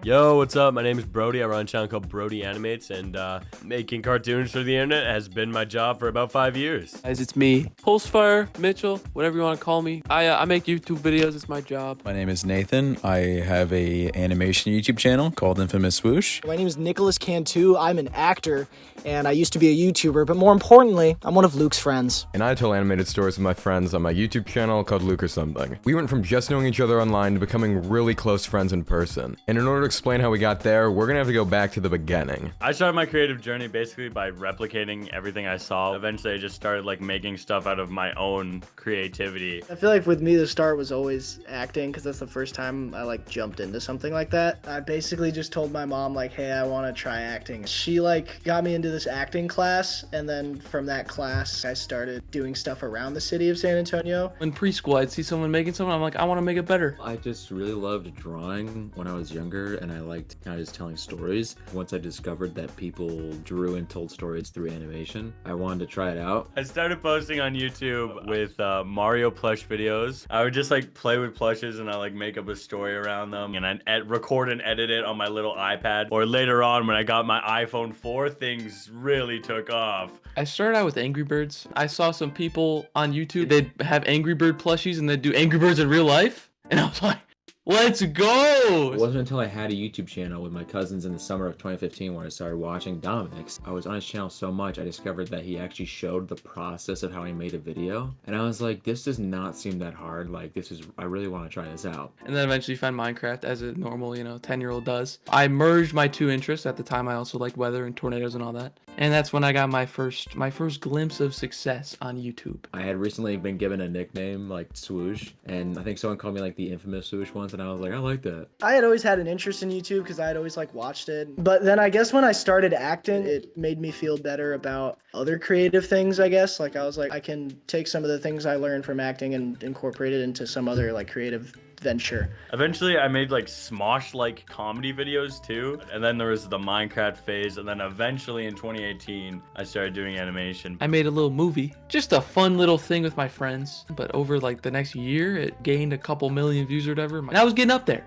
Yo, what's up? My name is Brody. I run a channel called BrodyAnimates, and making cartoons for the internet has been my job for about 5 years. Guys, it's me, Pulsefire, Mitchell, whatever you want to call me. I make YouTube videos. It's my job. My name is Nathan. I have a animation YouTube channel called Infamous Swoosh. My name is Nicolas Cantu. I'm an actor, and I used to be a YouTuber, but more importantly, I'm one of Luke's friends. And I tell animated stories with my friends on my YouTube channel called LukeOrSomething. We went from just knowing each other online to becoming really close friends in person. And in order to explain how we got there, we're gonna have to go back to the beginning. I started my creative journey basically by replicating everything I saw. Eventually, I just started like making stuff out of my own creativity. I feel like with me, the start was always acting, because that's the first time I like jumped into something like that. I basically just told my mom like, hey, I want to try acting. She like got me into this acting class, and then from that class, I started doing stuff around the city of San Antonio. In preschool, I'd see someone making something. I'm like, I want to make it better. I just really loved drawing when I was younger, and I liked kind of just telling stories. Once I discovered that people drew and told stories through animation, I wanted to try it out. I started posting on YouTube with Mario plush videos. I would just like play with plushes and I like make up a story around them, and I'd record and edit it on my little iPad. Or later on when I got my iPhone 4, things really took off. I started out with Angry Birds. I saw some people on YouTube, they'd have Angry Bird plushies and they'd do Angry Birds in real life. And I was like, let's go! It wasn't until I had a YouTube channel with my cousins in the summer of 2015 when I started watching Dominic's. I was on his channel so much, I discovered that he actually showed the process of how he made a video. And I was like, this does not seem that hard. Like, I really want to try this out. And then eventually found Minecraft as a normal, 10-year-old does. I merged my two interests. At the time, I also liked weather and tornadoes and all that. And that's when I got my first glimpse of success on YouTube. I had recently been given a nickname like Swoosh, and I think someone called me like the infamous Swoosh once, and I was like, I like that. I had always had an interest in YouTube because I had always like watched it. But then I guess when I started acting, it made me feel better about other creative things, I guess. Like I was like, I can take some of the things I learned from acting and incorporate it into some other like creative venture. Eventually, I made like Smosh-like comedy videos too. And then there was the Minecraft phase. And then eventually in 2018, I started doing animation. I made a little movie, just a fun little thing with my friends. But over like the next year, it gained a couple million views or whatever. And I was getting up there,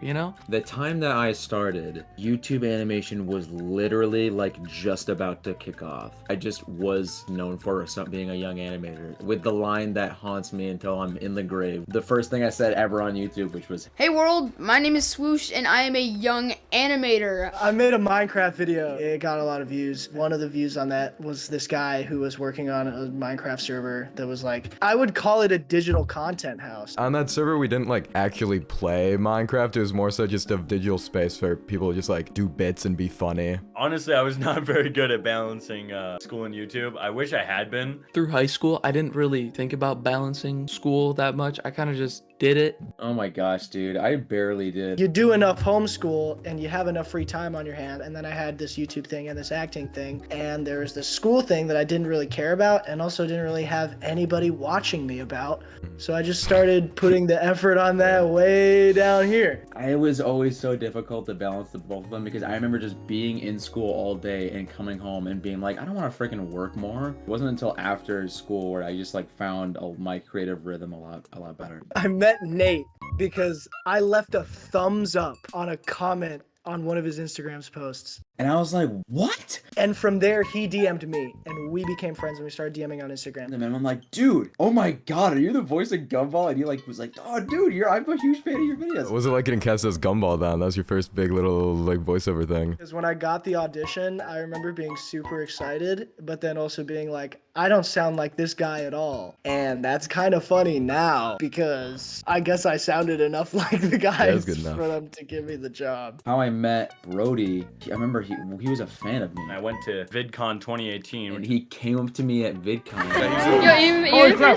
The time that I started, YouTube animation was literally like just about to kick off. I just was known for being a young animator with the line that haunts me until I'm in the grave. The first thing I said ever on YouTube, which was, "Hey world, my name is Swoosh and I am a young animator." I made a Minecraft video. It got a lot of views. One of the views on that was this guy who was working on a Minecraft server that was like, I would call it a digital content house. On that server, we didn't like actually play Minecraft. It was more so just a digital space for people to just like do bits and be funny. Honestly, I was not very good at balancing school and YouTube. I wish I had been. Through high school, I didn't really think about balancing school that much. I kind of just did it. oh my gosh, dude, I barely did. You do enough homeschool and you have enough free time on your hand. And then I had this YouTube thing and this acting thing. And there was this school thing that I didn't really care about and also didn't really have anybody watching me about. So I just started putting the effort on that way down here. It was always so difficult to balance the both of them because I remember just being in school all day and coming home and being like, I don't want to freaking work more. It wasn't until after school where I just like found my creative rhythm a lot better. I met Nate because I left a thumbs up on a comment on one of his Instagram's posts. And I was like, what? And from there, he DM'd me, and we became friends, and we started DMing on Instagram. And then I'm like, dude, oh my god, are you the voice of Gumball? And he like was like, oh dude, I'm a huge fan of your videos. What was it like getting cast as Gumball then? That was your first big little like voiceover thing. Because when I got the audition, I remember being super excited, but then also being like, I don't sound like this guy at all. And that's kind of funny now, because I guess I sounded enough like the guys for them to give me the job. How I met Brody, I remember he was a fan of me. I went to VidCon 2018. And he came up to me at VidCon.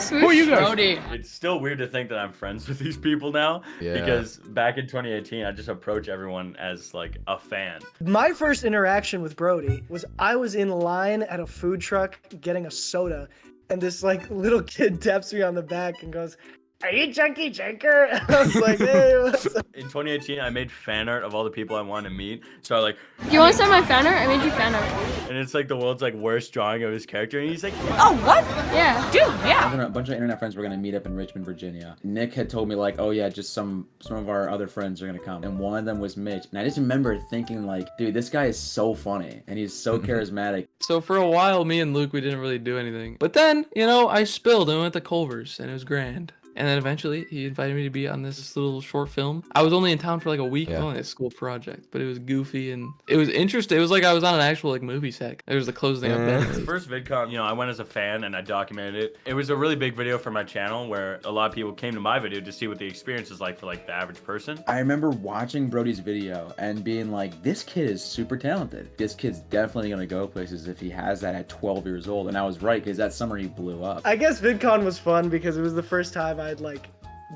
Who are you guys? Brody. It's still weird to think that I'm friends with these people now. Yeah. Because back in 2018, I just approach everyone as like a fan. My first interaction with Brody was I was in line at a food truck getting a soda, and this like little kid taps me on the back and goes, are you Junky Janker? I was like, hey, what's up? In 2018, I made fan art of all the people I wanted to meet. So I like, Do you want to send my fan art? I made you fan art. and it's like the world's like worst drawing of his character, and he's like, Oh, what? Yeah. Dude, yeah. A bunch of internet friends were gonna meet up in Richmond, Virginia. Nick had told me like, oh yeah, just some of our other friends are gonna come, and one of them was Mitch. And I just remember thinking like, dude, this guy is so funny and he's so charismatic. So for a while, me and Luke, we didn't really do anything. But then, you know, I spilled and went to Culver's, and it was grand. And then eventually, he invited me to be on this little short film. I was only in town for like a week, only a school project, but it was goofy and it was interesting. It was like I was on an actual like movie set. It was the closest thing I've been. the first VidCon, you know, I went as a fan and I documented it. It was a really big video for my channel where a lot of people came to my video to see what the experience is like for like the average person. I remember watching Brody's video and being like, this kid is super talented. This kid's definitely gonna go places if he has that at 12 years old. And I was right, because that summer he blew up. I guess VidCon was fun because it was the first time I'd like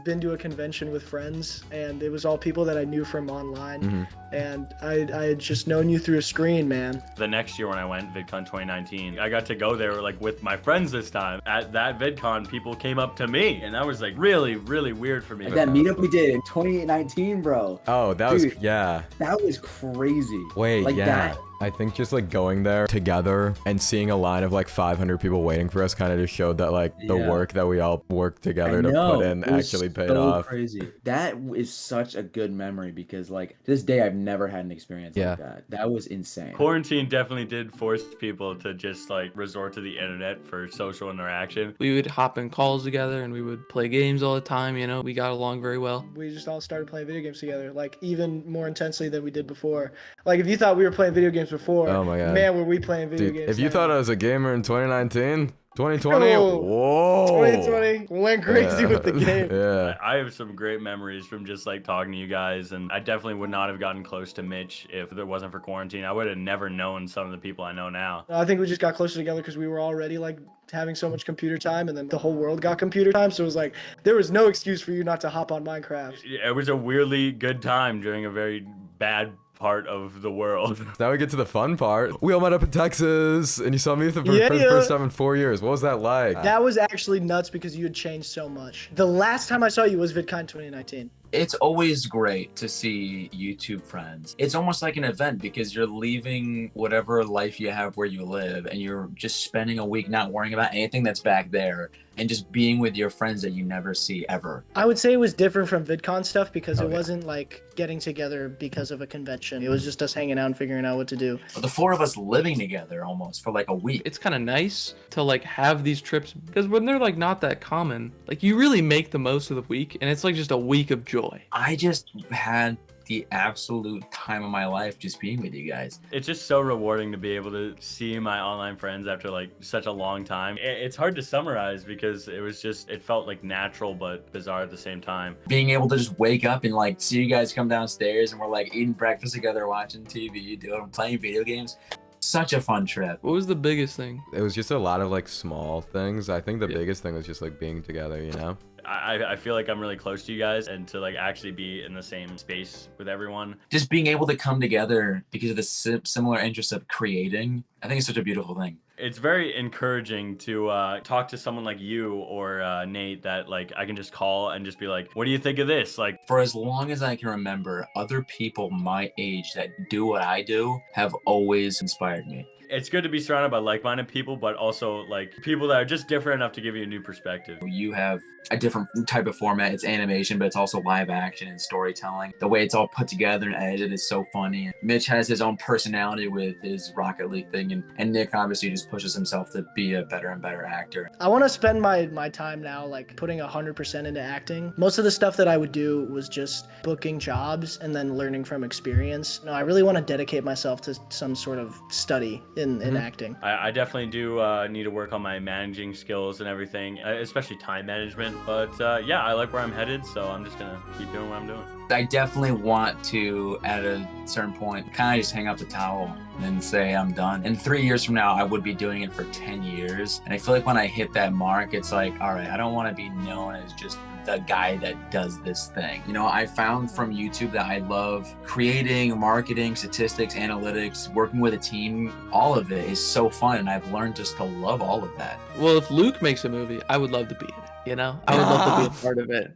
been to a convention with friends, and it was all people that I knew from online, and I had just known you through a screen, man. The next year when I went, VidCon 2019, I got to go there like with my friends this time. At that VidCon, people came up to me, and that was like really, really weird for me. That meetup we did in 2019, bro. Oh, that was, Dude, yeah. That was crazy. Wait, like yeah. that. I think just like going there together and seeing a line of like 500 people waiting for us kind of just showed that like the work that we all worked together to put in actually paid off. Crazy. That is such a good memory because like to this day I've never had an experience like that. That was insane. Quarantine definitely did force people to just like resort to the internet for social interaction. We would hop in calls together and we would play games all the time, you know. We got along very well. We just all started playing video games together, like even more intensely than we did before. Like if you thought we were playing video games before, oh my god, man, were we playing video games. If you now. thought I was a gamer in 2019, 2020, Oh, whoa. 2020 went crazy with the game. Yeah. I have some great memories from just like talking to you guys, and I definitely would not have gotten close to Mitch if it wasn't for quarantine. I would have never known some of the people I know now. I think we just got closer together because we were already like having so much computer time, and then the whole world got computer time, so it was like there was no excuse for you not to hop on Minecraft. It was a weirdly good time during a very bad part of the world. Now we get to the fun part. We all met up in Texas, and you saw me for the first time in 4 years. What was that like? That was actually nuts because you had changed so much. The last time I saw you was VidCon 2019. It's always great to see YouTube friends. It's almost like an event because you're leaving whatever life you have where you live and you're just spending a week not worrying about anything that's back there and just being with your friends that you never see ever. I would say it was different from VidCon stuff because it wasn't like getting together because of a convention. It was just us hanging out and figuring out what to do. The four of us living together almost for like a week. It's kind of nice to like have these trips because when they're like not that common, like you really make the most of the week, and it's like just a week of joy. I just had the absolute time of my life just being with you guys. It's just so rewarding to be able to see my online friends after like such a long time. It's hard to summarize because it felt like natural but bizarre at the same time. Being able to just wake up and like see you guys come downstairs and we're like eating breakfast together, watching TV, playing video games. Such a fun trip. What was the biggest thing? It was just a lot of like small things. I think the biggest thing was just like being together, you know? I feel like I'm really close to you guys, and to like actually be in the same space with everyone. Just being able to come together because of the similar interest of creating, I think it's such a beautiful thing. It's very encouraging to talk to someone like you or Nate that like I can just call and just be like, what do you think of this? Like, for as long as I can remember, other people my age that do what I do have always inspired me. It's good to be surrounded by like-minded people, but also like people that are just different enough to give you a new perspective. You have a different type of format. It's animation, but it's also live action and storytelling. The way it's all put together and edited is so funny. Mitch has his own personality with his Rocket League thing, and Nick obviously just pushes himself to be a better and better actor. I want to spend my time now like putting 100% into acting. Most of the stuff that I would do was just booking jobs and then learning from experience. No, I really want to dedicate myself to some sort of study in acting. I definitely do need to work on my managing skills and everything, especially time management. But yeah, I like where I'm headed, so I'm just gonna keep doing what I'm doing. I definitely want to, at a certain point, kind of just hang up the towel and say I'm done. And 3 years from now, I would be doing it for 10 years. And I feel like when I hit that mark, it's like, all right, I don't want to be known as just the guy that does this thing. You know, I found from YouTube that I love creating, marketing, statistics, analytics, working with a team. All of it is so fun, and I've learned just to love all of that. Well, if Luke makes a movie, I would love to be in it, you know? I would love to be a part of it.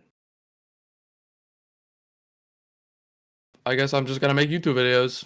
I guess I'm just gonna make YouTube videos.